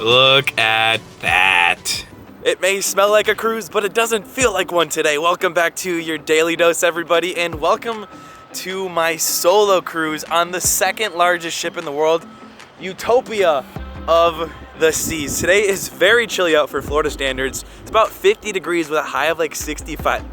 Look at that. It may smell like a cruise, but it doesn't feel like one today. Welcome back to your Daily Dose, everybody, and welcome to my solo cruise on the second largest ship in the world, Utopia of the seas. Today is very chilly out for Florida standards. It's about 50 degrees with a high of like 65,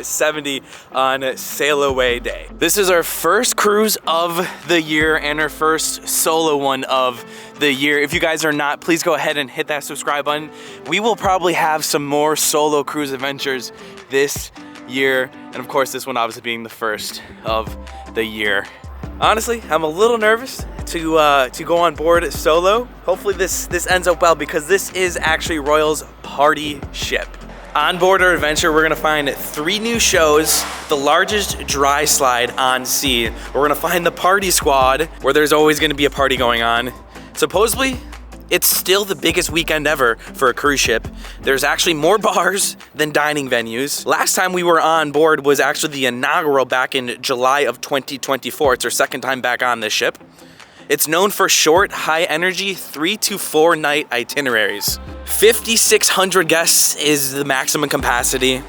70 on Sailaway day. This is our first cruise of the year and our first solo one of the year. If you guys are not, please go ahead and hit that subscribe button. We will probably have some more solo cruise adventures this year. And of course, this one obviously being the first of the year. Honestly, I'm a little nervous to go on board solo. Hopefully this ends up well because this is actually Royal's party ship. On board our adventure, we're gonna find 3 new shows, the largest dry slide on sea. We're gonna find the party squad, where there's always gonna be a party going on. Supposedly, it's still the biggest weekend ever for a cruise ship. There's actually more bars than dining venues. Last time we were on board was actually the inaugural back in July of 2024. It's our second time back on this ship. It's known for short, high energy, 3 to 4 night itineraries. 5,600 guests is the maximum capacity,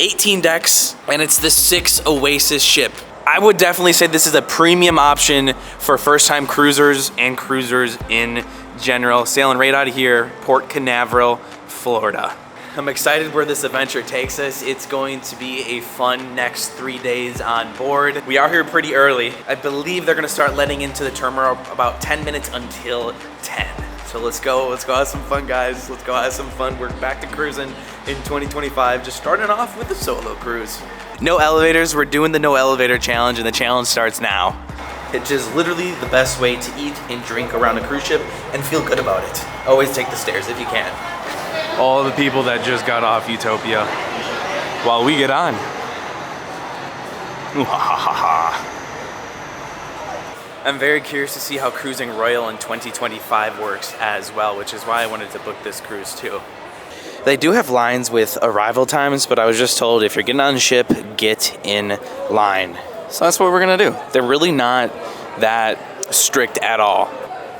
18 decks, and it's the 6 Oasis ship. I would definitely say this is a premium option for first-time cruisers and cruisers in general. Sailing right out of here, Port Canaveral, Florida. I'm excited where this adventure takes us. It's going to be a fun next 3 days on board. We are here pretty early. I believe they're gonna start letting into the terminal about 10 minutes until 10. So let's go have some fun, guys. Let's go have some fun. We're back to cruising in 2025, just starting off with a solo cruise. No elevators, we're doing the no elevator challenge, and the challenge starts now. It's just literally the best way to eat and drink around a cruise ship and feel good about it. Always take the stairs if you can. All the people that just got off Utopia while we get on. I'm very curious to see how cruising Royal in 2025 works as well, which is why I wanted to book this cruise too. They do have lines with arrival times, but I was just told if you're getting on the ship, get in line. So that's what we're gonna do. They're really not that strict at all.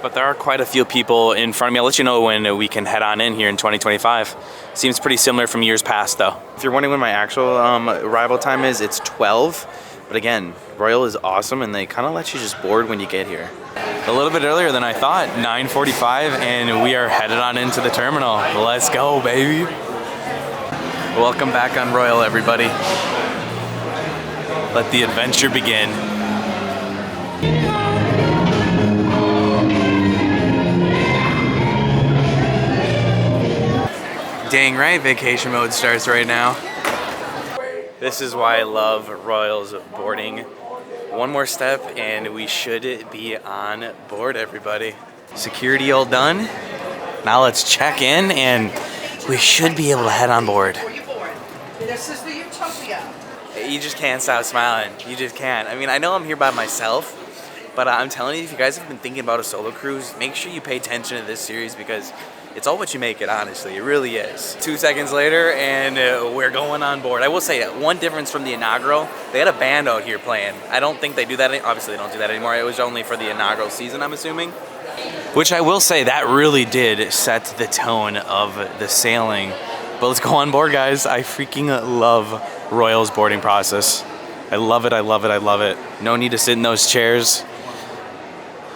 But there are quite a few people in front of me. I'll let you know when we can head on in here in 2025. Seems pretty similar from years past though. If you're wondering when my actual arrival time is, it's 12. But again, Royal is awesome and they kind of let you just board when you get here. A little bit earlier than I thought, 9:45, and we are headed on into the terminal. Let's go, baby. Welcome back on Royal, everybody. Let the adventure begin. Dang right, vacation mode starts right now. This is why I love Royal's boarding. One more step and we should be on board, everybody. Security all done. Now let's check in and we should be able to head on board. This is the Utopia. You just can't stop smiling. You just can't. I mean, I know I'm here by myself, but I'm telling you, if you guys have been thinking about a solo cruise, make sure you pay attention to this series because it's all what you make it, honestly. It really is. 2 seconds later, and we're going on board. I will say one difference from the inaugural, they had a band out here playing. I don't think they do that. Obviously, they don't do that anymore. It was only for the inaugural season, I'm assuming. Which I will say, that really did set the tone of the sailing. But let's go on board, guys. I freaking love Royal's boarding process. I love it, I love it, I love it. No need to sit in those chairs.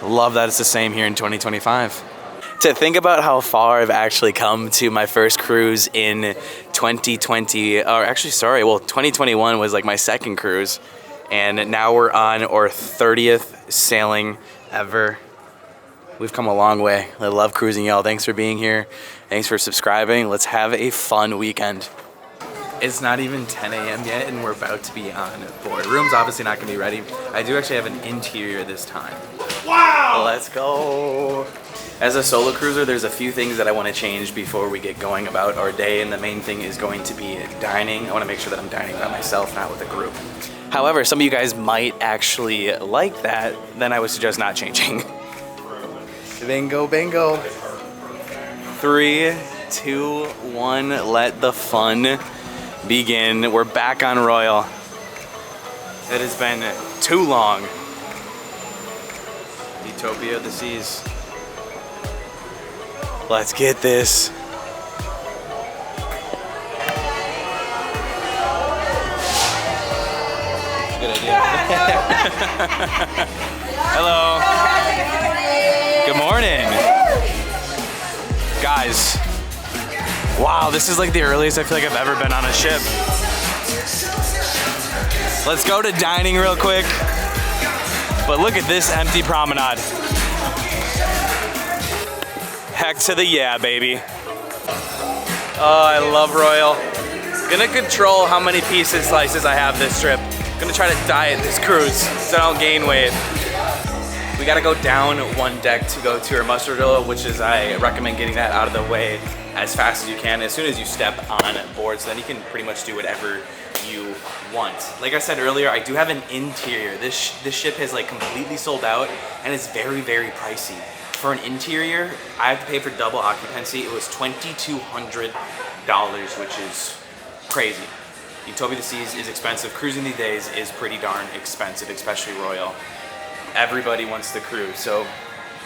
Love that it's the same here in 2025. To think about how far I've actually come to my first cruise in 2020, or actually, sorry, well, 2021 was like my second cruise, and now we're on our 30th sailing ever. We've come a long way. I love cruising, y'all. Thanks for being here. Thanks for subscribing. Let's have a fun weekend. It's not even 10 a.m. yet, and we're about to be on board. Room's obviously not gonna be ready. I do actually have an interior this time. Wow! Let's go. As a solo cruiser, there's a few things that I want to change before we get going about our day, and the main thing is going to be dining. I want to make sure that I'm dining by myself, not with a group. However, some of you guys might actually like that, then I would suggest not changing. Bingo, bingo. 3, 2, 1, let the fun begin. We're back on Royal. It has been too long. Utopia of the seas. Let's get this. Good idea. Hello. Good morning. Guys, wow, this is like the earliest I feel like I've ever been on a ship. Let's go to dining real quick. But look at this empty promenade. Heck to the yeah, baby. Oh, I love Royal. Gonna control how many pieces slices I have this trip. Gonna try to diet this cruise so I don't gain weight. We gotta go down one deck to go to our mustardilla, which is, I recommend getting that out of the way as fast as you can. As soon as you step on board, so then you can pretty much do whatever you want. Like I said earlier, I do have an interior. This ship has like completely sold out and it's very, very pricey. For an interior, I have to pay for double occupancy. It was $2,200, which is crazy. Utopia the Seas is expensive. Cruising these days is pretty darn expensive, especially Royal. Everybody wants to cruise, so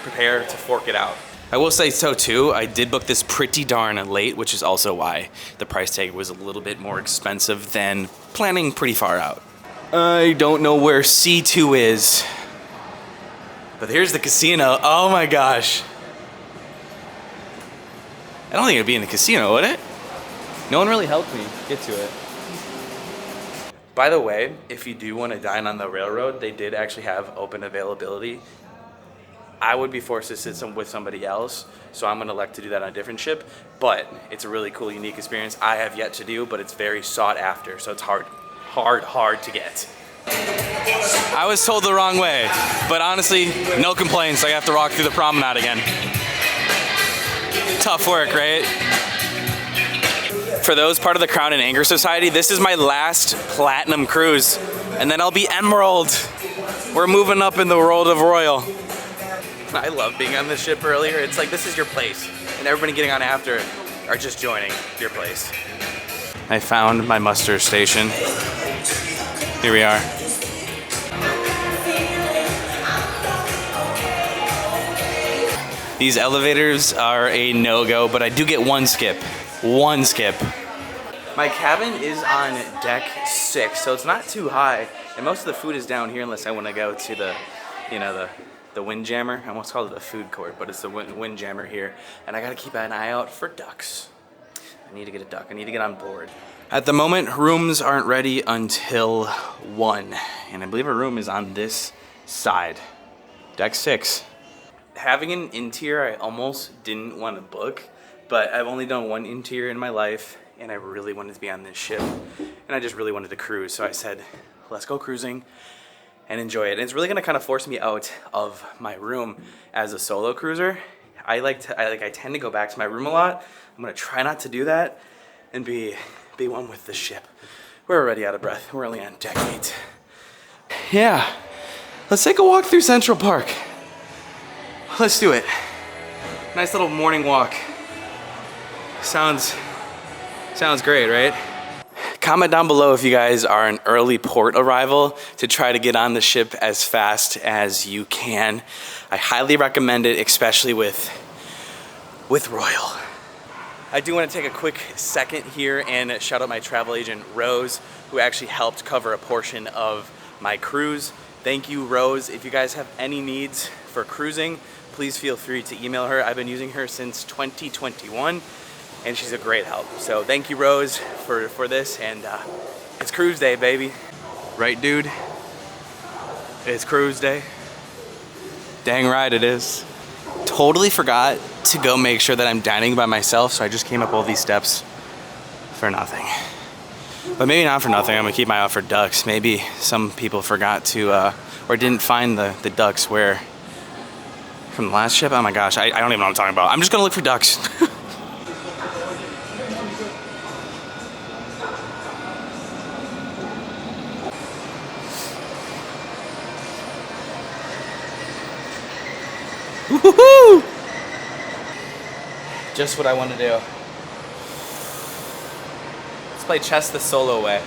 prepare to fork it out. I will say so too, I did book this pretty darn late, which is also why the price tag was a little bit more expensive than planning pretty far out. I don't know where C2 is, but here's the casino. Oh my gosh. I don't think it'd be in the casino, would it? No one really helped me get to it. By the way, if you do want to dine on the railroad, they did actually have open availability. I would be forced to sit with somebody else, so I'm gonna elect to do that on a different ship, but it's a really cool, unique experience I have yet to do, but it's very sought after, so it's hard to get. I was told the wrong way, but honestly, no complaints. I have to walk through the promenade again. Tough work, right? For those part of the Crown and Anchor Society, this is my last platinum cruise, and then I'll be emerald. We're moving up in the world of Royal. I love being on this ship earlier. It's like this is your place, and everybody getting on after are just joining your place. I found my muster station. Here we are. These elevators are a no-go, but I do get one skip. One skip. My cabin is on deck 6, so it's not too high, and most of the food is down here unless I want to go to the, you know, the windjammer. I almost called it the food court, but it's the windjammer here, and I gotta keep an eye out for ducks. I need to get a duck. I need to get on board. At the moment, rooms aren't ready until 1, and I believe a room is on this side, deck 6. Having an interior, I almost didn't want to book, but I've only done one interior in my life, and I really wanted to be on this ship, and I just really wanted to cruise, so I said, let's go cruising and enjoy it. And it's really gonna kind of force me out of my room as a solo cruiser. I tend to go back to my room a lot. I'm gonna try not to do that and be one with the ship. We're already out of breath. We're only on deck 8. Yeah, let's take a walk through Central Park. Let's do it. Nice little morning walk. Sounds great, right? Comment down below if you guys are an early port arrival to try to get on the ship as fast as you can. I highly recommend it, especially with Royal. I do want to take a quick second here and shout out my travel agent, Rose, who actually helped cover a portion of my cruise. Thank you, Rose. If you guys have any needs for cruising, please feel free to email her. I've been using her since 2021. And she's a great help. So thank you, Rose, for this, and it's cruise day, baby. Right, dude? It's cruise day. Dang right it is. Totally forgot to go make sure that I'm dining by myself, so I just came up all these steps for nothing. But maybe not for nothing, I'm gonna keep my eye out for ducks. Maybe some people forgot to, or didn't find the ducks where, from the last ship? Oh my gosh, I don't even know what I'm talking about. I'm just gonna look for ducks. Woohoo! Just what I want to do. Let's play chess the solo way.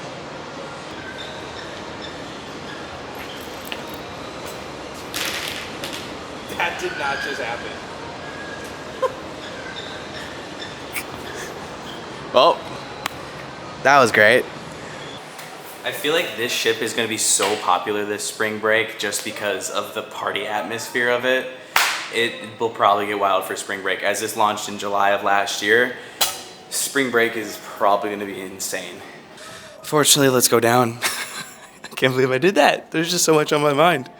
That did not just happen. Well, that was great. I feel like this ship is gonna be so popular this spring break just because of the party atmosphere of it. It will probably get wild for spring break. As this launched in July of last year, spring break is probably gonna be insane. Fortunately, let's go down. I can't believe I did that. There's just so much on my mind.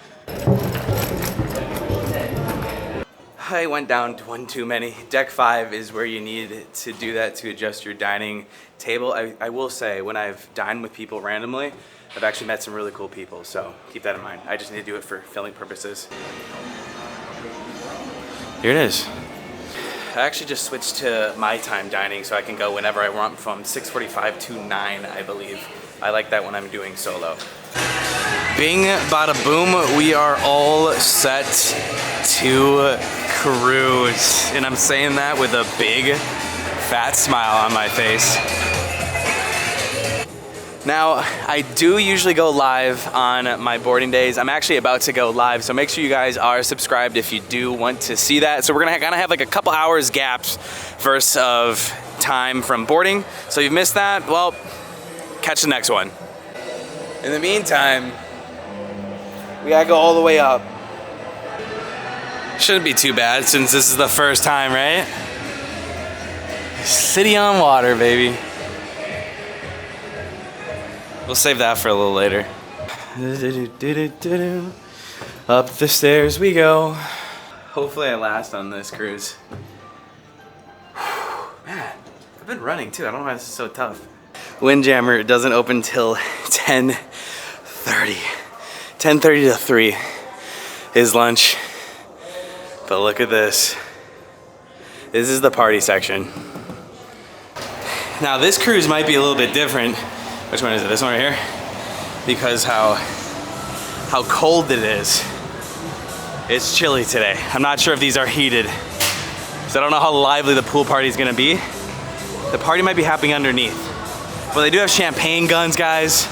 I went down to one too many. Deck 5 is where you need to do that to adjust your dining table. I will say, when I've dined with people randomly, I've actually met some really cool people, so keep that in mind. I just need to do it for filming purposes. Here it is. I actually just switched to my time dining so I can go whenever I want from 6:45 to 9, I believe. I like that when I'm doing solo. Bing, bada boom, we are all set to cruise. And I'm saying that with a big, fat smile on my face. Now, I do usually go live on my boarding days. I'm actually about to go live, so make sure you guys are subscribed if you do want to see that. So we're gonna kind of have like a couple hours gaps versus of time from boarding. So if you've missed that, well, catch the next one. In the meantime, we gotta go all the way up. Shouldn't be too bad since this is the first time, right? City on water, baby. We'll save that for a little later. Up the stairs we go. Hopefully I last on this cruise. Man, I've been running too. I don't know why this is so tough. Windjammer doesn't open till 10:30. 10:30 to 3 is lunch. But look at this. This is the party section. Now this cruise might be a little bit different. Which one is it? This one right here? Because how cold it is. It's chilly today. I'm not sure if these are heated. So I don't know how lively the pool party is gonna be. The party might be happening underneath. Well, they do have champagne guns, guys.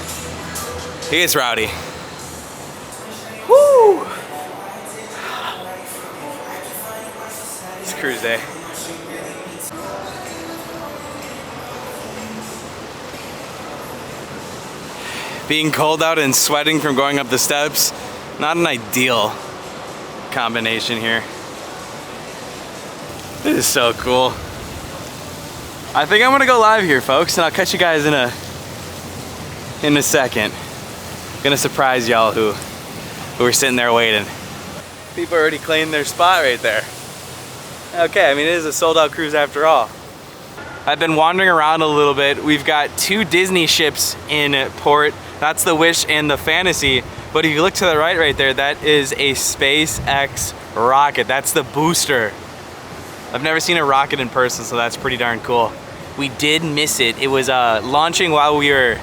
It gets rowdy. Woo! It's cruise day. Being cold out and sweating from going up the steps, not an ideal combination here. This is so cool. I think I'm gonna go live here, folks, and I'll catch you guys in a second. Gonna surprise y'all who are sitting there waiting. People already claimed their spot right there. Okay, I mean, it is a sold out cruise after all. I've been wandering around a little bit. We've got 2 Disney ships in port. That's the Wish and the Fantasy. But if you look to the right there, that is a SpaceX rocket. That's the booster. I've never seen a rocket in person, so that's pretty darn cool. We did miss it. It was launching while we were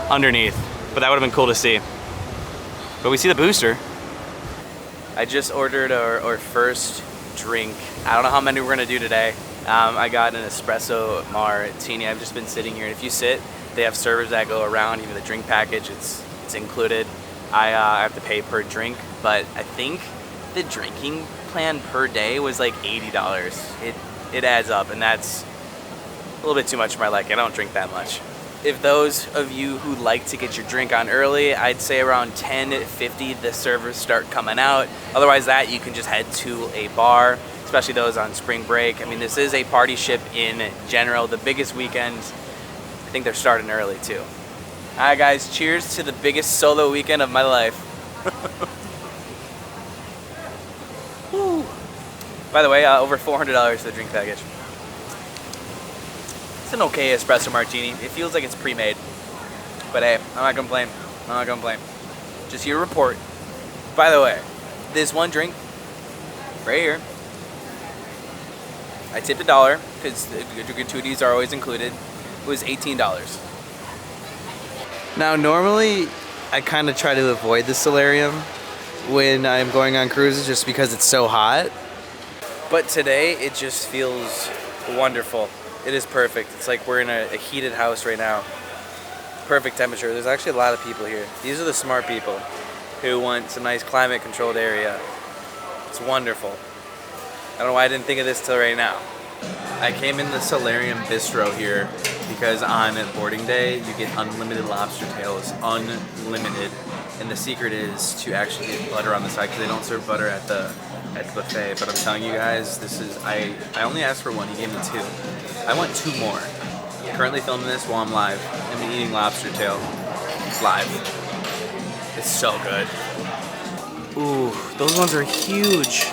underneath, but that would have been cool to see. But we see the booster. I just ordered our first drink. I don't know how many we're gonna do today. I got an espresso martini. I've just been sitting here, and if you sit, they have servers that go around. Even the drink package, it's included. I have to pay per drink, but I think the drinking plan per day was like $80. It adds up, and that's a little bit too much for my liking. I don't drink that much. If those of you who like to get your drink on early, I'd say around 10:50 the servers start coming out. Otherwise that, you can just head to a bar, especially those on spring break. I mean, this is a party ship in general. The biggest weekends, I think they're starting early too. All right, guys, cheers to the biggest solo weekend of my life. Woo. By the way, over $400 for the drink package. It's an okay espresso martini. It feels like it's pre-made. But hey, I'm not gonna complain. I'm not gonna complain. Just here to report. By the way, this one drink, right here, I tipped $1 because the gratuities are always included. It was $18. Now normally I kind of try to avoid the solarium when I'm going on cruises just because it's so hot. But today it just feels wonderful. It is perfect. It's like we're in a heated house right now. Perfect temperature. There's actually a lot of people here. These are the smart people who want some nice climate controlled area. It's wonderful. I don't know why I didn't think of this till right now. I came in the Solarium Bistro here because on boarding day you get unlimited lobster tails, unlimited. And the secret is to actually get butter on the side because they don't serve butter at the buffet. But I'm telling you guys, this is, I only asked for one, he gave me 2. I want 2 more. Currently filming this while I'm live. I'm eating lobster tail live. It's so good. Ooh, those ones are huge.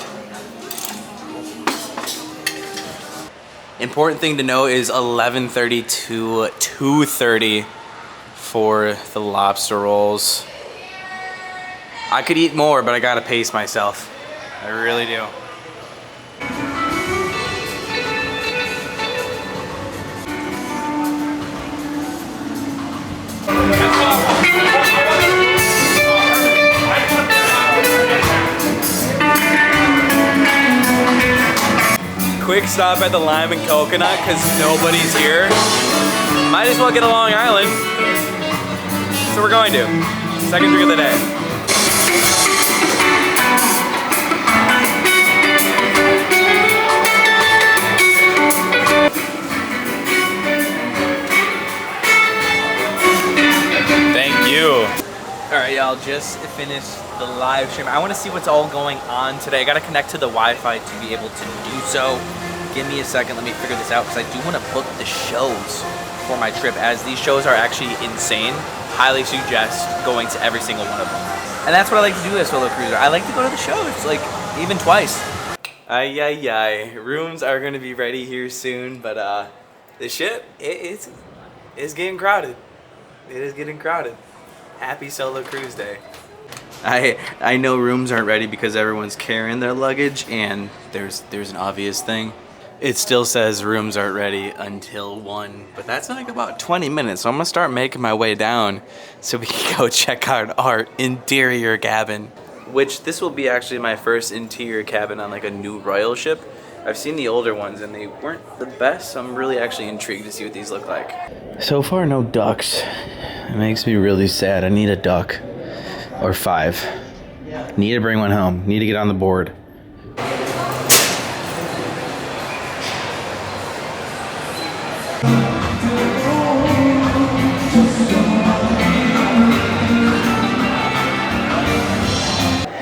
Important thing to know is 11:30 to 2:30 for the lobster rolls. I could eat more, but I gotta pace myself. I really do. Quick stop at the Lime and Coconut because nobody's here. Might as well get a Long Island. So we're going to. Second drink of the day. Thank you. All right, y'all, just finished the live stream. I want to see what's all going on today. I got to connect to the Wi-Fi to be able to do so. Give me a second, let me figure this out because I do want to book the shows for my trip as these shows are actually insane. Highly suggest going to every single one of them. And that's what I like to do as a solo cruiser. I like to go to the shows, like even twice. Ay, ay, ay. Rooms are going to be ready here soon, but the ship, it's getting crowded. It is getting crowded. Happy solo cruise day. I know rooms aren't ready because everyone's carrying their luggage and there's an obvious thing. It still says rooms aren't ready until 1, but that's in like about 20 minutes. So I'm gonna start making my way down so we can go check out our interior cabin. Which this will be actually my first interior cabin on like a new royal ship. I've seen the older ones and they weren't the best, so I'm really actually intrigued to see what these look like. So far, no ducks. It makes me really sad. I need a duck. Or 5. Need to bring one home. Need to get on the board.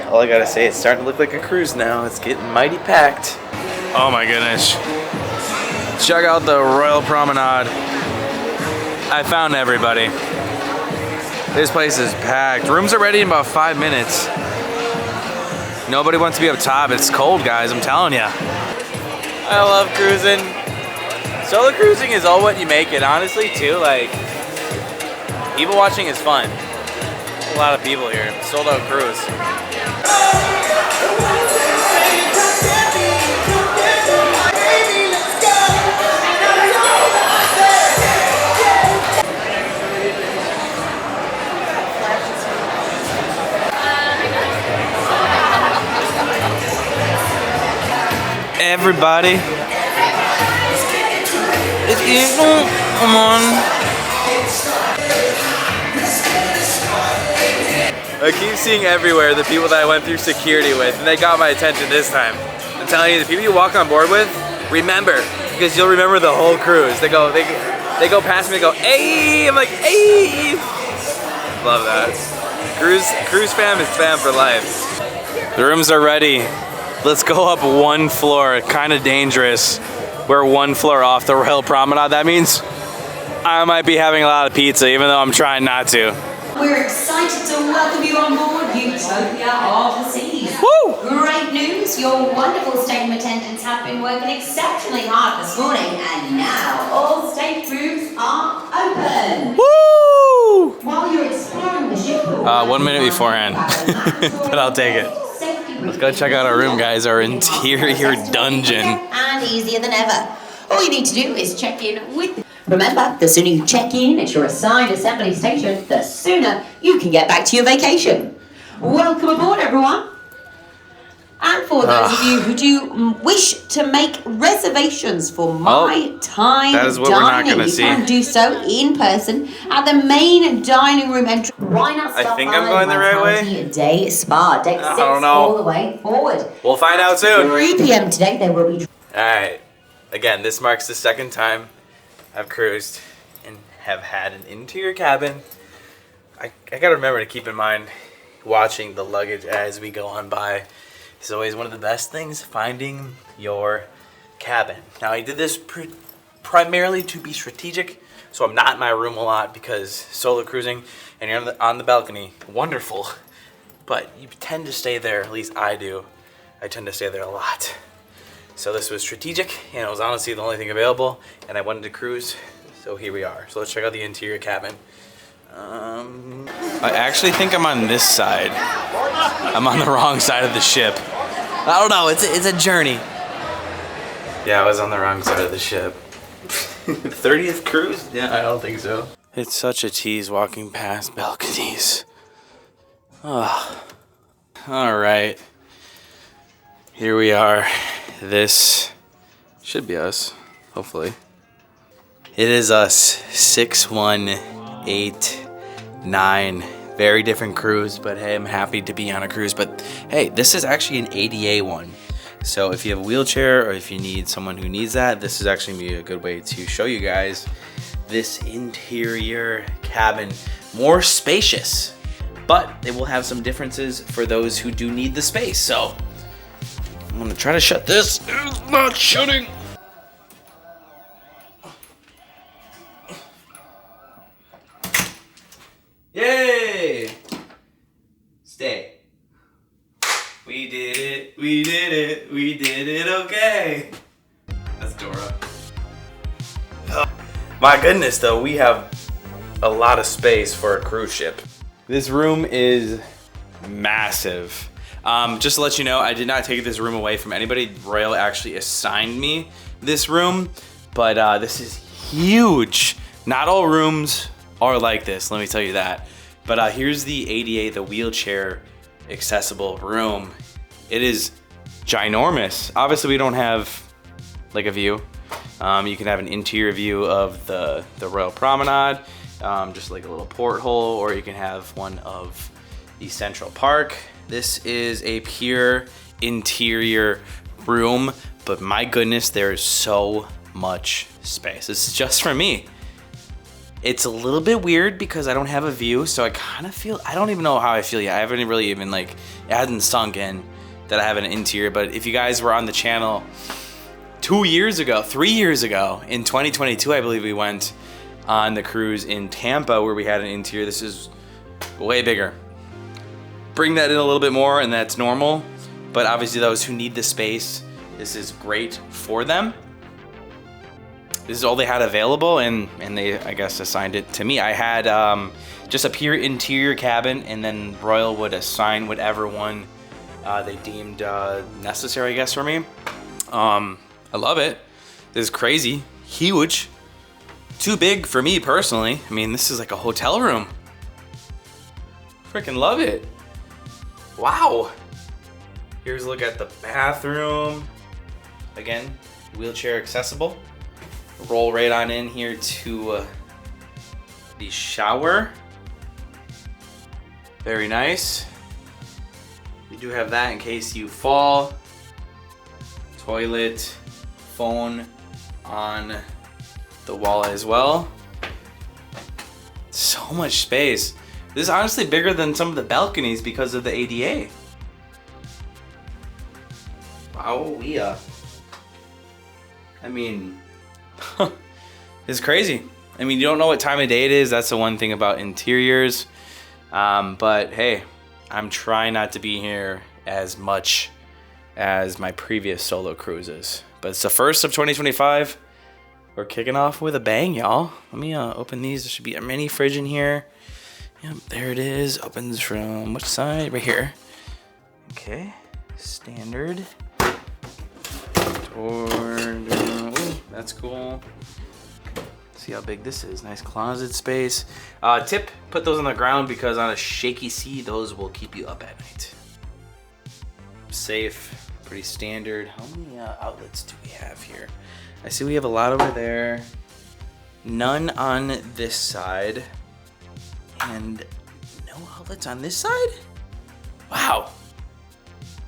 All I gotta say, it's starting to look like a cruise now. It's getting mighty packed. Oh my goodness. Check out the Royal Promenade. I found everybody. This place is packed. Rooms are ready in about 5 minutes. Nobody wants to be up top. It's cold, guys, I'm telling ya. I love cruising. Solo cruising is all what you make it, honestly, too. Like, people watching is fun. A lot of people here. Sold out cruise. Everybody, come on. I keep seeing everywhere the people that I went through security with, and they got my attention this time. I'm telling you, the people you walk on board with, remember, because you'll remember the whole cruise. They go past me, they go, hey, I'm like, hey. Love that. Cruise fam is fam for life. The rooms are ready. Let's go up 1 floor, kind of dangerous. We're 1 floor off the Royal Promenade. That means I might be having a lot of pizza, even though I'm trying not to. We're excited to welcome you on board Utopia of the Seas. Woo! Great news, your wonderful stateroom attendants have been working exceptionally hard this morning, and now all staterooms are open. Woo! While you're exploring the ship, 1 minute beforehand, but I'll take it. Let's go check out our room, guys, our interior dungeon. And easier than ever. All you need to do is check in with... Remember, the sooner you check in at your assigned assembly station, the sooner you can get back to your vacation. Welcome aboard, everyone. And for those of you who do wish to make reservations for My Time that is what we're not Dining, gonna you see. can do so in person at the main dining room entrance. Why not stop I think by I'm going the right way. Vitality Day Spa, deck 6 I don't know. all the way forward. We'll find out soon. 3 p.m. today, there will be... Alright, again, this marks the second time I've cruised and have had an interior cabin. I gotta remember to keep in mind watching the luggage as we go on by. It's always one of the best things, finding your cabin. Now I did this primarily to be strategic, so I'm not in my room a lot because solo cruising and you're on the balcony, wonderful, but you tend to stay there, at least I do. I tend to stay there a lot. So this was strategic and it was honestly the only thing available and I wanted to cruise, so here we are. So let's check out the interior cabin. I actually think I'm on this side. I'm on the wrong side of the ship. I don't know, it's a journey. Yeah, I was on the wrong side of the ship. 30th cruise? Yeah, I don't think so. It's such a tease walking past balconies. Oh. All right. Here we are. This should be us, hopefully. It is us, 6189. Very different cruise, but hey, I'm happy to be on a cruise. But hey, this is actually an ADA one. So if you have a wheelchair or if you need someone who needs that, this is actually gonna be a good way to show you guys this interior cabin. More spacious, but it will have some differences for those who do need the space. So I'm gonna try to shut this. It's not shutting. Yay! Stay. We did it, we did it, we did it, okay. That's Dora. Oh, my goodness though, we have a lot of space for a cruise ship. This room is massive. Just to let you know, I did not take this room away from anybody. Royal actually assigned me this room, but this is huge. Not all rooms are like this, let me tell you that. But here's the ADA, the wheelchair accessible room. It is ginormous. Obviously we don't have like a view. You can have an interior view of the Royal Promenade, just like a little porthole, or you can have one of the Central Park. This is a pure interior room, but my goodness, there is so much space. This is just for me. It's a little bit weird because I don't have a view, so I kind of feel, I don't even know how I feel yet. I haven't really even it hasn't sunk in that I have an interior, but if you guys were on the channel 3 years ago, in 2022, I believe we went on the cruise in Tampa where we had an interior. This is way bigger. Bring that in a little bit more and that's normal, but obviously those who need the space, this is great for them. This is all they had available, and they, I guess, assigned it to me. I had just a pure interior cabin, and then Royal would assign whatever one they deemed necessary, I guess, for me. I love it. This is crazy, huge, too big for me personally. I mean, this is like a hotel room. Freaking love it. Wow. Here's a look at the bathroom. Again, wheelchair accessible. Roll right on in here to the shower. Very nice. We do have that in case you fall. Toilet, phone on the wall as well. So much space. This is honestly bigger than some of the balconies because of the ADA. Wow, I mean, it's crazy. I mean, you don't know what time of day it is. That's the one thing about interiors. But hey, I'm trying not to be here as much as my previous solo cruises. But it's the first of 2025. We're kicking off with a bang, y'all. Let me open these. There should be a mini fridge in here. Yep, there it is. Opens from which side? Right here. Okay, standard. Ooh, that's cool. See how big this is. Nice closet space. Tip, put those on the ground because on a shaky sea, those will keep you up at night. Safe, pretty standard. How many outlets do we have here? I see we have a lot over there. None on this side. And no outlets on this side? Wow.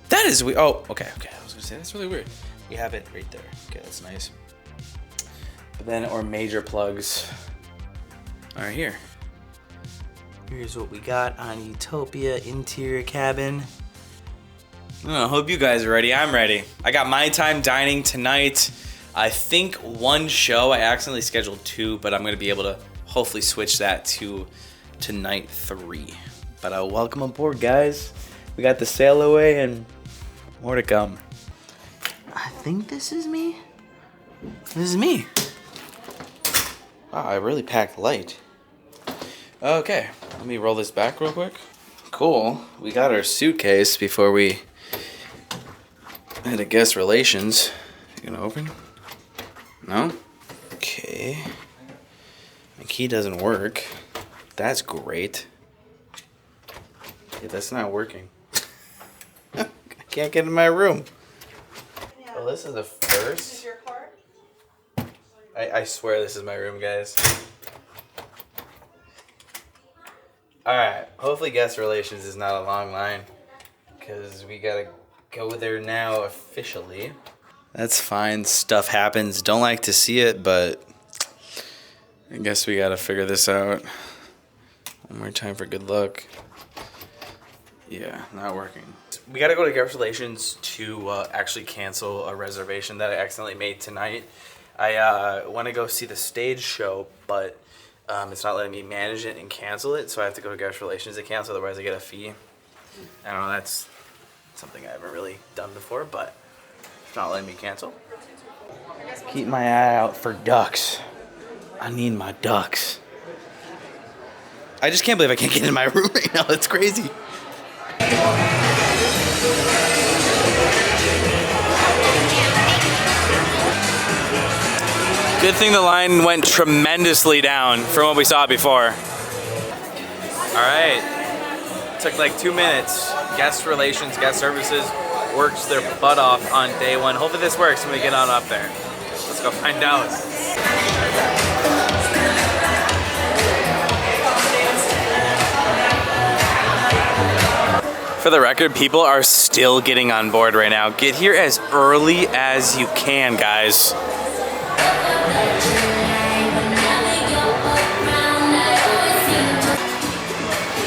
That is weird. Oh, okay. I was gonna say, that's really weird. We have it right there. Okay, that's nice. Then our major plugs are here. Here's what we got on Utopia interior cabin. I hope you guys are ready. I'm ready. I got My Time Dining tonight. I think one show. I accidentally scheduled 2, but I'm going to be able to hopefully switch that to night 3. But welcome aboard, guys. We got the Sailaway and more to come. I think this is me. This is me. Wow, I really packed light. Okay, let me roll this back real quick. Cool. We got our suitcase before we had a guest relations. You gonna open? No? Okay. My key doesn't work. That's great. Yeah, that's not working. I can't get in my room. Well, this is the first. This is your card? I swear this is my room, guys. Alright, hopefully guest relations is not a long line, because we gotta go there now officially. That's fine, stuff happens. Don't like to see it, but I guess we gotta figure this out. One more time for good luck. Yeah, not working. We gotta go to guest relations to actually cancel a reservation that I accidentally made tonight. I want to go see the stage show, but it's not letting me manage it and cancel it, so I have to go to guest relations to cancel, otherwise I get a fee. I don't know, that's something I haven't really done before, but it's not letting me cancel. Keep my eye out for ducks. I need my ducks. I just can't believe I can't get in my room right now. That's crazy. Good thing the line went tremendously down from what we saw before. All right, took like 2 minutes. Guest relations, guest services works their butt off on day 1. Hopefully this works when we get on up there. Let's go find out. For the record, people are still getting on board right now. Get here as early as you can, guys.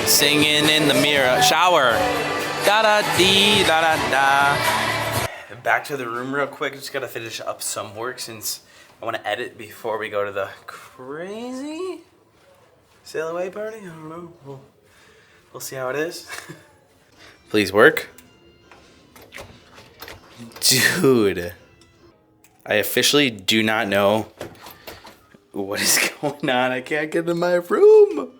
Singing in the mirror. Shower. Da-da-dee, da-da-da. Back to the room real quick. Just gotta finish up some work since I want to edit before we go to the crazy Sailaway party. I don't know. We'll see how it is. Please work. Dude. I officially do not know what is going on. I can't get in my room.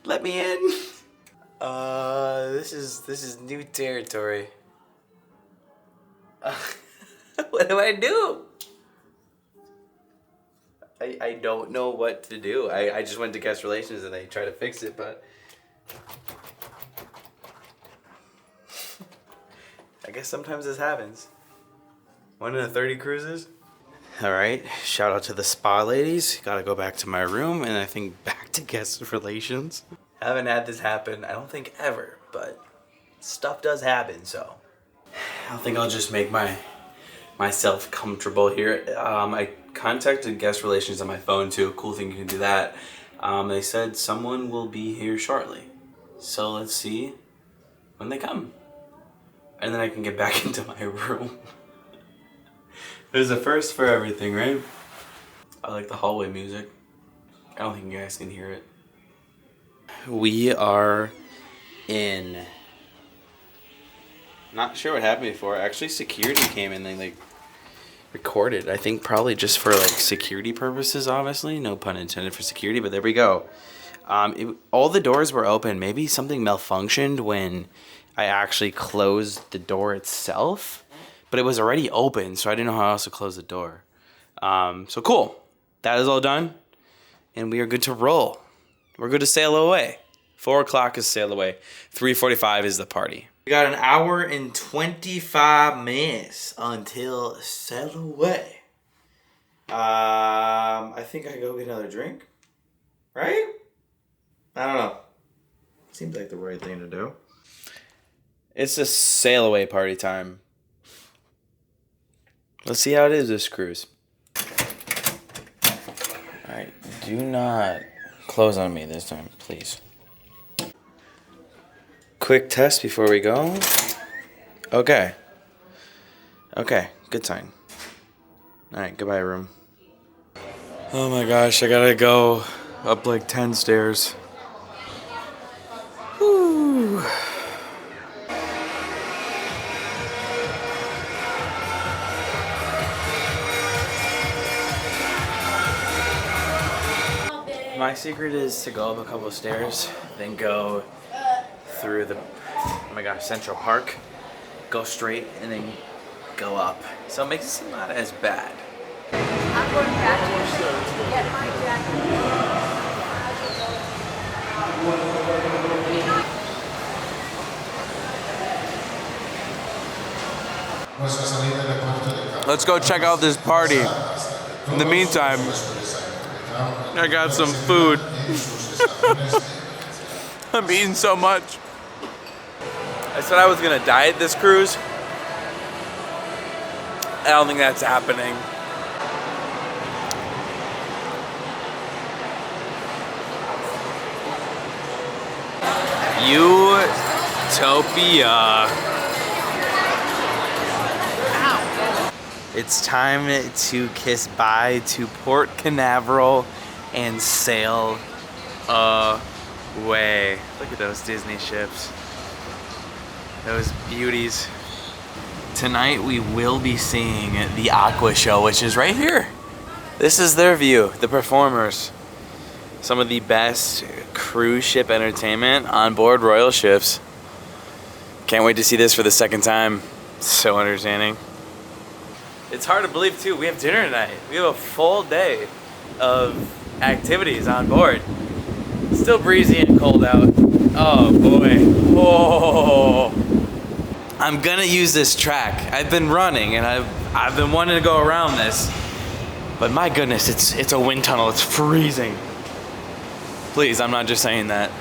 Let me in. This is new territory. What do I do? I don't know what to do. I just went to guest relations and they tried to fix it, but I guess sometimes this happens. 1 in 30 cruises. All right, shout out to the spa ladies. Gotta go back to my room and I think back to guest relations. I haven't had this happen, I don't think ever, but stuff does happen, so I think I'll just make myself comfortable here. I contacted guest relations on my phone too. Cool thing you can do that. They said someone will be here shortly. So let's see when they come. And then I can get back into my room. There's a first for everything, right? I like the hallway music. I don't think you guys can hear it. We are in. Not sure what happened before. Actually, security came in and they recorded. I think probably just for security purposes, obviously. No pun intended for security, but there we go. All the doors were open. Maybe something malfunctioned when I actually closed the door itself. But it was already open, so I didn't know how else to close the door. So cool. That is all done. And we are good to roll. We're good to sail away. 4 o'clock is sail away. 3:45 is the party. We got an hour and 25 minutes until sail away. I think I go get another drink. Right? I don't know. Seems like the right thing to do. It's a sail away party time. Let's see how it is this cruise. Alright, do not close on me this time, please. Quick test before we go. Okay. Okay, good sign. Alright, goodbye, room. Oh my gosh, I gotta go up like 10 stairs. Whew. My secret is to go up a couple of stairs, then go through the, oh my gosh, Central Park, go straight, and then go up. So it makes it seem not as bad. I'm going back to get my jacket. Let's go check out this party. In the meantime, I got some food. I'm eating so much. I said I was gonna diet this cruise. I don't think that's happening. Utopia. It's time to kiss bye to Port Canaveral and sail away. Look at those Disney ships. Those beauties. Tonight we will be seeing the Aqua Show, which is right here. This is their view, the performers. Some of the best cruise ship entertainment on board royal ships. Can't wait to see this for the second time. So entertaining. It's hard to believe too, we have dinner tonight. We have a full day of activities on board. Still breezy and cold out. Oh boy. Oh. I'm gonna use this track. I've been running and I've been wanting to go around this. But my goodness, it's a wind tunnel. It's freezing. Please, I'm not just saying that.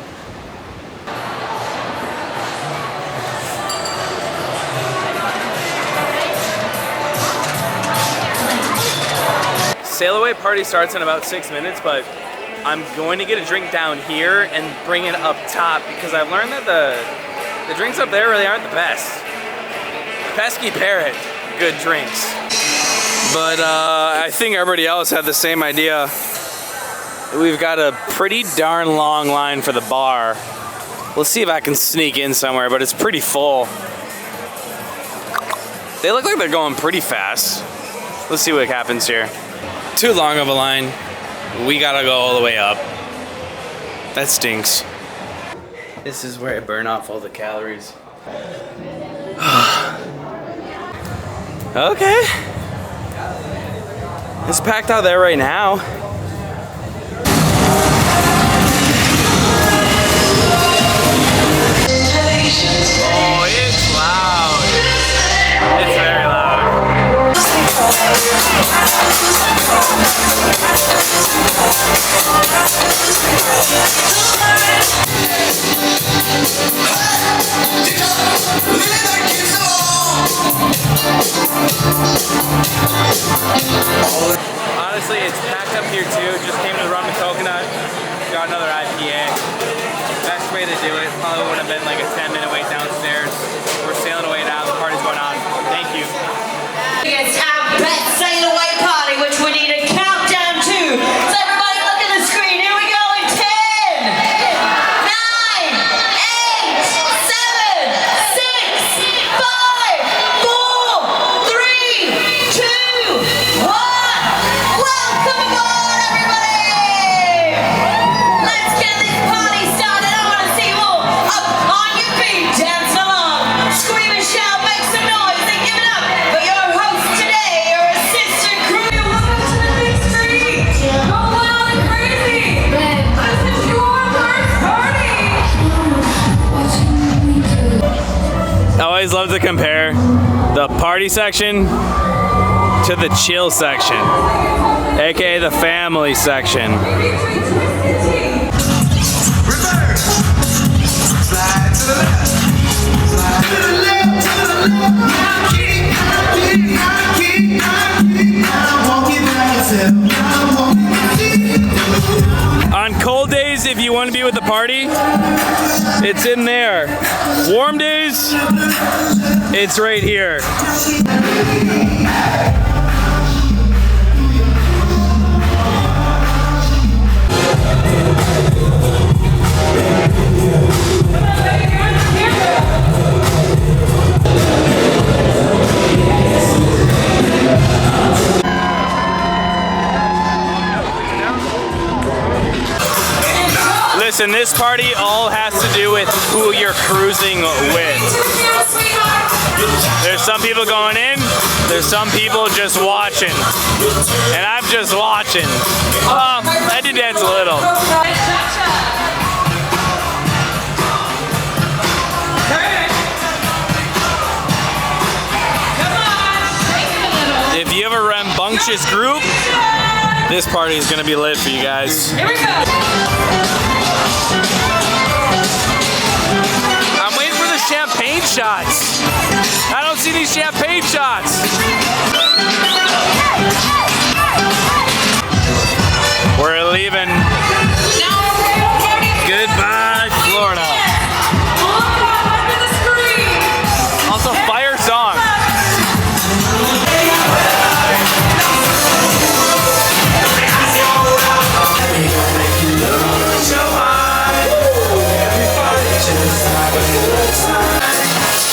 Sailaway party starts in about 6 minutes, but I'm going to get a drink down here and bring it up top because I've learned that the drinks up there really aren't the best. Pesky Parrot, good drinks. But I think everybody else had the same idea. We've got a pretty darn long line for the bar. Let's see if I can sneak in somewhere, but it's pretty full. They look like they're going pretty fast. Let's see what happens here. Too long of a line. We gotta go all the way up. That stinks. This is where I burn off all the calories. Okay. It's packed out there right now. Oh, it's loud. It's very loud. Honestly, it's packed up here too. Just came to the Rum and Coconut. Got another IPA. Best way to do it. Probably would have been like a 10-minute wait downstairs. We're sailing away now. The party's going on. Thank you. It's our best Sailaway party, which we need a countdown to. So everybody look at the screen. Here we go in 10, 9, 8, 7, 6, 5, 4, 3, 2, 1. Welcome aboard, everybody. Let's get this party started. I want to see you all up on your feet, dancing along, scream and shout, make some noise, and give it up for your host today, your assistant crew. Welcome to the big street. Go wild and crazy. This is your first party. I always love to compare the party section to the chill section, aka the family section. Reverse. Slide to the left. Slide to the left, to the left. Now keep, now walking by yourself. Now walking by yourself. days, if you want to be with the party, it's in there. Warm days, it's right here. Listen, this party all has to do with who you're cruising with. There's some people going in, there's some people just watching. And I'm just watching. I did dance a little. If you have a rambunctious group, this party is gonna be lit for you guys. Here we go. I'm waiting for the champagne shots. I don't see these champagne shots. We're leaving. Goodbye, Florida. Also, fire song.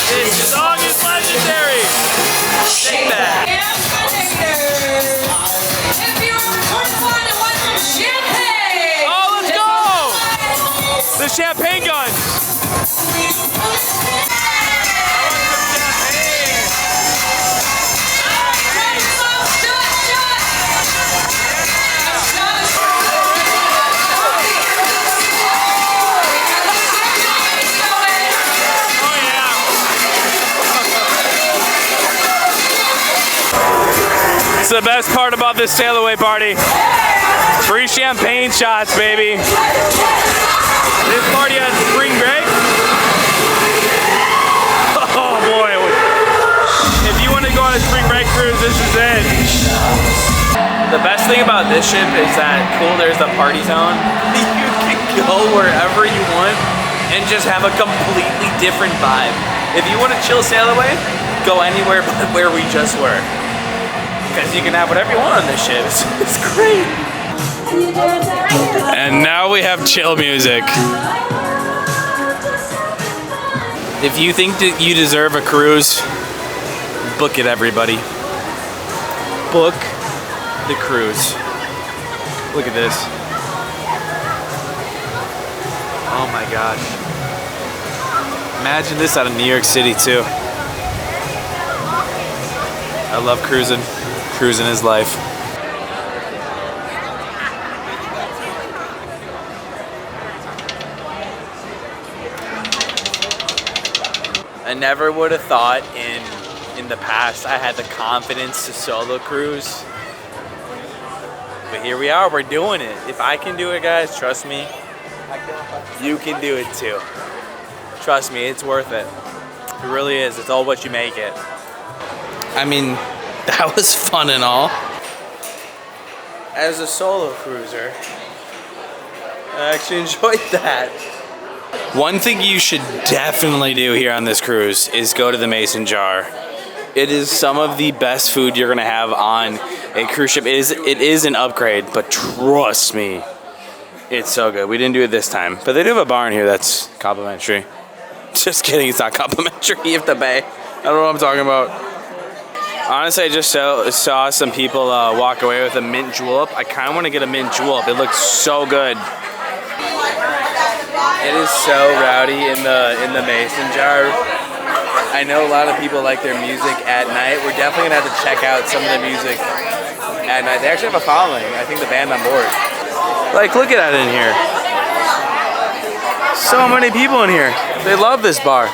This song is legendary. Take that. Oh, let's go! The champagne gun. It's the best part about this Sailaway party. Free champagne shots, baby. This party has spring break. Oh boy. If you want to go on a spring break cruise, this is it. The best thing about this ship is that there's the party zone. You can go wherever you want and just have a completely different vibe. If you want to chill Sailaway, go anywhere but where we just were. Because you can have whatever you want on this ship. It's great. And now we have chill music. If you think that you deserve a cruise, book it, everybody. Book the cruise. Look at this. Oh my gosh. Imagine this out of New York City too. I love cruising. Cruising is life. I never would have thought in the past I had the confidence to solo cruise. But here we are, we're doing it. If I can do it, guys, trust me, you can do it too. Trust me, it's worth it. It really is. It's all what you make it. I mean, that was fun and all. As a solo cruiser, I actually enjoyed that. One thing you should definitely do here on this cruise is go to the Mason Jar. It is some of the best food you're gonna have on a cruise ship. It is an upgrade, but trust me, it's so good. We didn't do it this time, but they do have a bar in here that's complimentary. Just kidding, it's not complimentary. You have to pay. I don't know what I'm talking about. Honestly, I just saw some people walk away with a mint julep. I kind of want to get a mint julep. It looks so good. It is so rowdy in the Mason Jar. I know a lot of people like their music at night. We're definitely gonna have to check out some of the music at night. They actually have a following. I think the band on board. Like, look at that in here. So many people in here. They love this bar.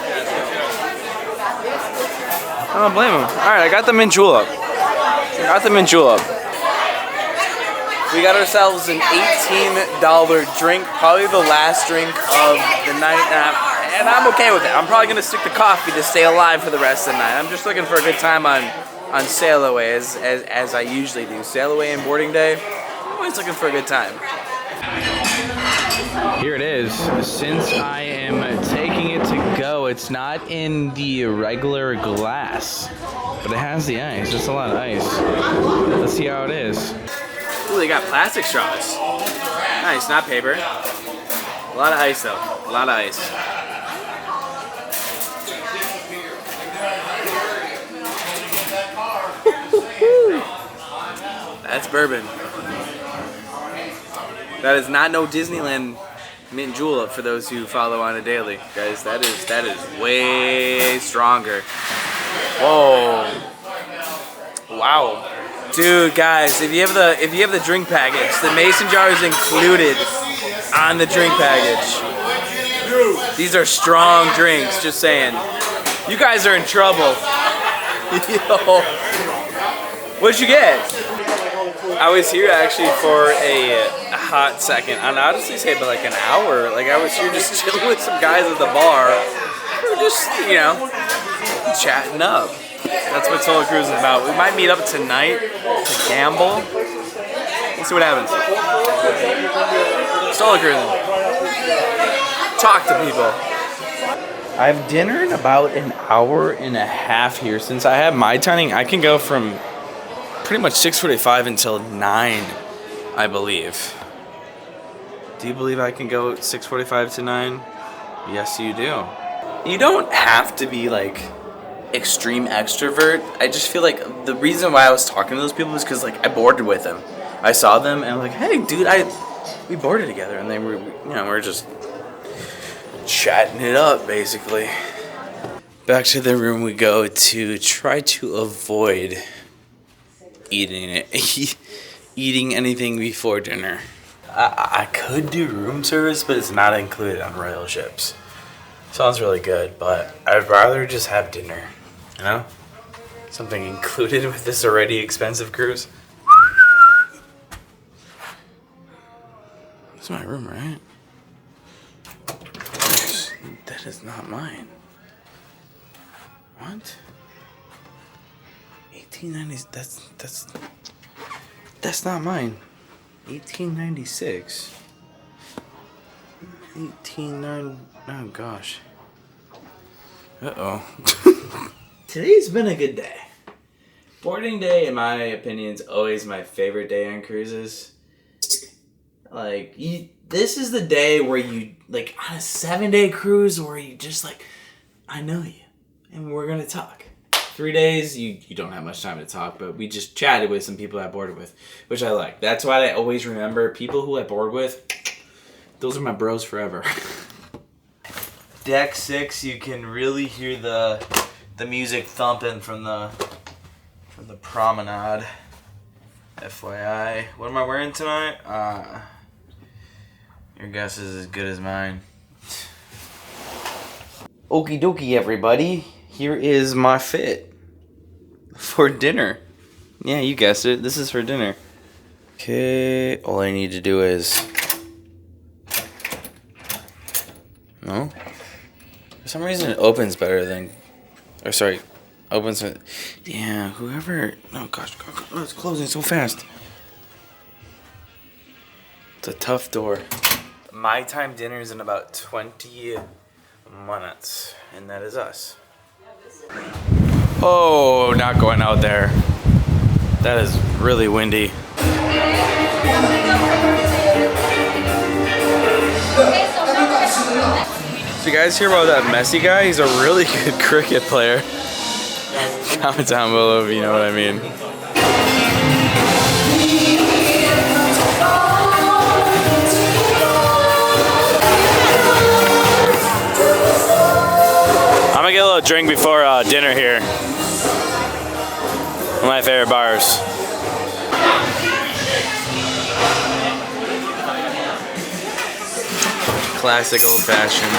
I don't blame them. All right, I got the mint julep. We got ourselves an $18 drink, probably the last drink of the night, and I'm okay with it. I'm probably gonna stick to coffee to stay alive for the rest of the night. I'm just looking for a good time on Sailaway, as I usually do. Sailaway and boarding day, I'm always looking for a good time. Here it is. Since I am taking it to go, it's not in the regular glass, but it has the ice. It's a lot of ice. Let's see how it is. Ooh, they got plastic straws. Nice, not paper. A lot of ice though. A lot of ice. That's bourbon. That is not no Disneyland mint julep for those who follow on a daily, guys. That is way stronger. Whoa! Wow, dude, guys, if you have the drink package, the mason jar is included on the drink package. These are strong drinks. Just saying. You guys are in trouble. Yo, what'd you get? I was here actually for a hot second. I'd honestly say about like an hour. Like I was here just chilling with some guys at the bar. We were just, you know, chatting up. That's what Solo Cruise is about. We might meet up tonight to gamble. We'll see what happens. Solo Cruising. Talk to people. I have dinner in about an hour and a half here. Since I have my timing, I can go from pretty much 6:45 until 9, I believe. Do you believe I can go 6:45 to 9? Yes, you do. You don't have to be like extreme extrovert. I just feel like the reason why I was talking to those people is because like I boarded with them. I saw them and I'm like, hey, dude, we boarded together, and they were, you know, we're just chatting it up basically. Back to the room we go to try to avoid eating anything before dinner. I could do room service, but it's not included on royal ships. Sounds really good, but I'd rather just have dinner, you know? Something included with this already expensive cruise. That's my room, right? That is not mine. What? 1890s, that's not mine. 1896. 1890. Oh gosh. Uh-oh. Today's been a good day. Boarding day, in my opinion, is always my favorite day on cruises. Like, this is the day where you, like, on a 7-day cruise where you just, like, I know you, and we're gonna talk. 3 days, you don't have much time to talk, but we just chatted with some people I boarded with, which I like. That's why I always remember people who I board with. Those are my bros forever. Deck 6, you can really hear the music thumping from the promenade. FYI. What am I wearing tonight? Your guess is as good as mine. Okie dokie, everybody. Here is my fit for dinner. Yeah, you guessed it. This is for dinner. Okay, all I need to do is... No? For some reason it opens better than... Or sorry, opens... Yeah, whoever... Oh gosh, it's closing so fast. It's a tough door. My time dinner is in about 20 minutes, and that is us. Oh, not going out there. That is really windy. So you guys hear about that Messi guy? He's a really good cricket player. Comment down below if you know what I mean. I'm gonna get a little drink before dinner here. One of my favorite bars. Classic old fashioned.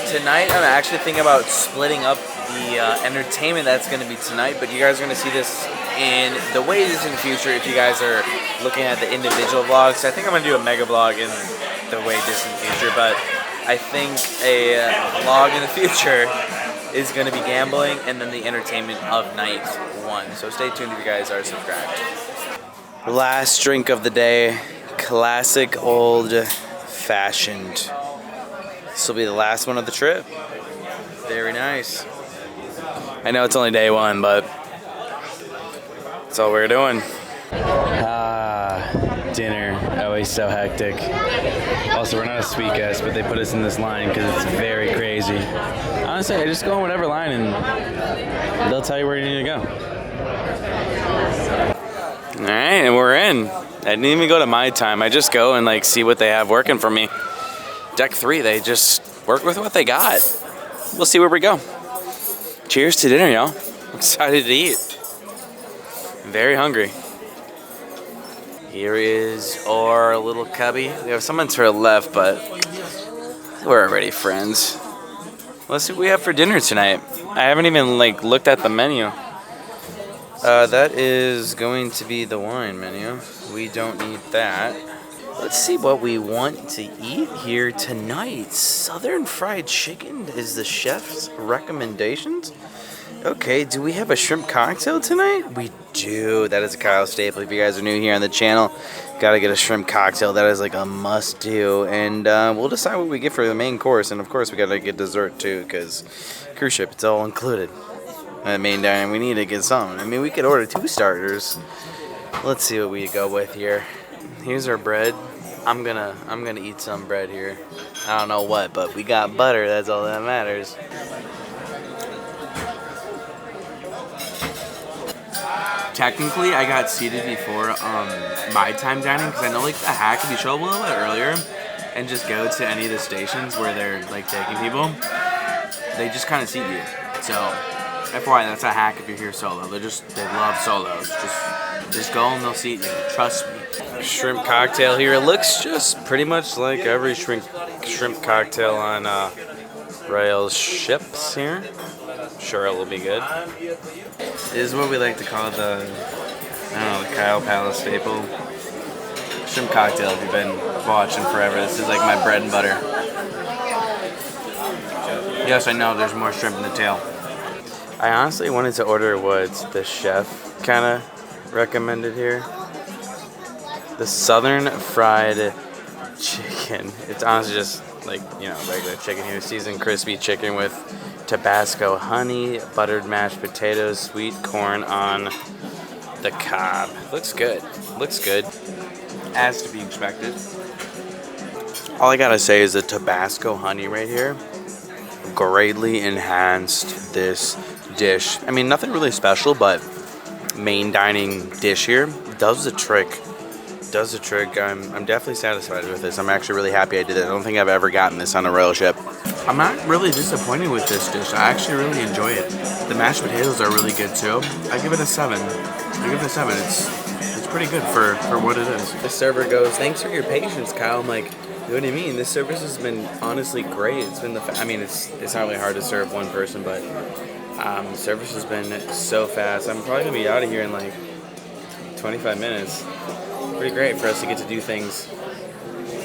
Tonight I'm actually thinking about splitting up the entertainment that's gonna be tonight, but you guys are gonna see this in the ways in the future if you guys are looking at the individual vlogs. I think I'm gonna do a mega vlog in the way distant future, but I think a vlog in the future is going to be gambling and then the entertainment of night 1. So stay tuned if you guys are subscribed. Last drink of the day classic old fashioned. This will be the last one of the trip. Very nice. I know it's only day one, but that's all we're doing. Dinner. Always so hectic. Also, we're not a sweet guest, but they put us in this line because it's very crazy. Honestly, I just go in whatever line and they'll tell you where you need to go. All right, and we're in. I didn't even go to my time. I just go and like see what they have working for me. Deck 3, they just work with what they got. We'll see where we go. Cheers to dinner, y'all. I'm excited to eat. Very hungry. Here is our little cubby. We have someone to our left, but we're already friends. Let's see what we have for dinner tonight. I haven't even like looked at the menu. That is going to be the wine menu. We don't need that. Let's see what we want to eat here tonight. Southern fried chicken is the chef's recommendations. Okay, do we have a shrimp cocktail tonight? We do. That is a Kyle staple. If you guys are new here on the channel, gotta get a shrimp cocktail. That is like a must do. And we'll decide what we get for the main course. And of course, we gotta get dessert too, because cruise ship, it's all included. Main dining, we need to get some. I mean, we could order 2 starters. Let's see what we go with here. Here's our bread. I'm gonna eat some bread here. I don't know what, but we got butter. That's all that matters. Technically, I got seated before my time dining because I know like the hack if you show up a little bit earlier and just go to any of the stations where they're like taking people, they just kind of seat you. So FYI, that's a hack if you're here solo. They love solos. Just go and they'll seat you. Trust me. Shrimp cocktail here. It looks just pretty much like every shrimp cocktail on Rail's ships here. Sure, it will be good. This is what we like to call the Kwpallo staple. Shrimp cocktail, if you've been watching forever. This is like my bread and butter. Yes, I know there's more shrimp in the tail. I honestly wanted to order what the chef kind of recommended here. The southern fried chicken. It's honestly just like, regular chicken here. Seasoned crispy chicken with Tabasco honey, buttered mashed potatoes, sweet corn on the cob. Looks good. Looks good. As to be expected. All I gotta say is the Tabasco honey right here greatly enhanced this dish. I mean, nothing really special, but main dining dish here does the trick. Does the trick. I'm definitely satisfied with this. I'm actually really happy I did it. I don't think I've ever gotten this on a rail ship. I'm not really disappointed with this dish. I actually really enjoy it. The mashed potatoes are really good too. I give it a 7. It's pretty good for what it is. The server goes, "Thanks for your patience, Kyle." I'm like, what do you mean? This service has been honestly great. It's been it's not really hard to serve one person, but the service has been so fast. I'm probably gonna be out of here in like 25 minutes. Pretty great for us to get to do things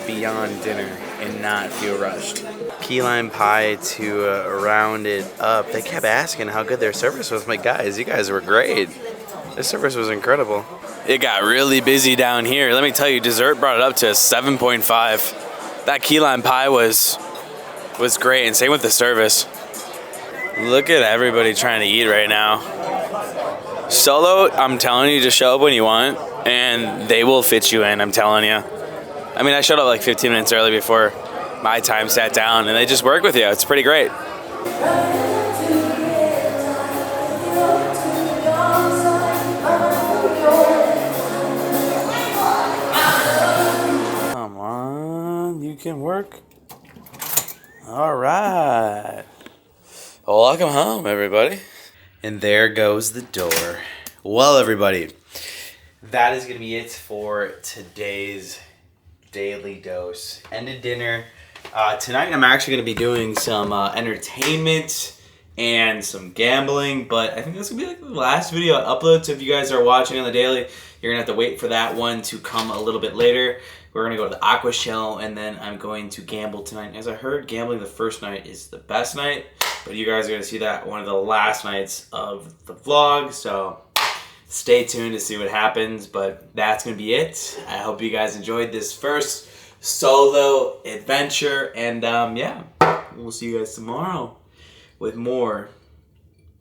beyond dinner and not feel rushed. Key lime pie to round it up. They kept asking how good their service was. I'm like, guys, you guys were great. This service was incredible. It got really busy down here. Let me tell you, dessert brought it up to a 7.5. That key lime pie was great, and same with the service. Look at everybody trying to eat right now. Solo, I'm telling you, just show up when you want, and they will fit you in, I'm telling you. I mean, I showed up like 15 minutes early before my time sat down, and they just work with you. It's pretty great. Come on, you can work. All right. Well, welcome home, everybody. And there goes the door. Well, everybody, that is going to be it for today's Daily Dose. Ended dinner. Tonight I'm actually going to be doing some entertainment and some gambling, but I think that's going to be like the last video I upload, so if you guys are watching on the daily, you're going to have to wait for that one to come a little bit later. We're going to go to the Aqua Shell, and then I'm going to gamble tonight. As I heard, gambling the first night is the best night, but you guys are going to see that one of the last nights of the vlog, so Stay tuned to see what happens, but that's going to be it. I hope you guys enjoyed this first solo adventure, and yeah, we'll see you guys tomorrow with more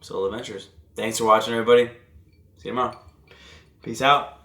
solo adventures. Thanks for watching, everybody. See you tomorrow. Peace out.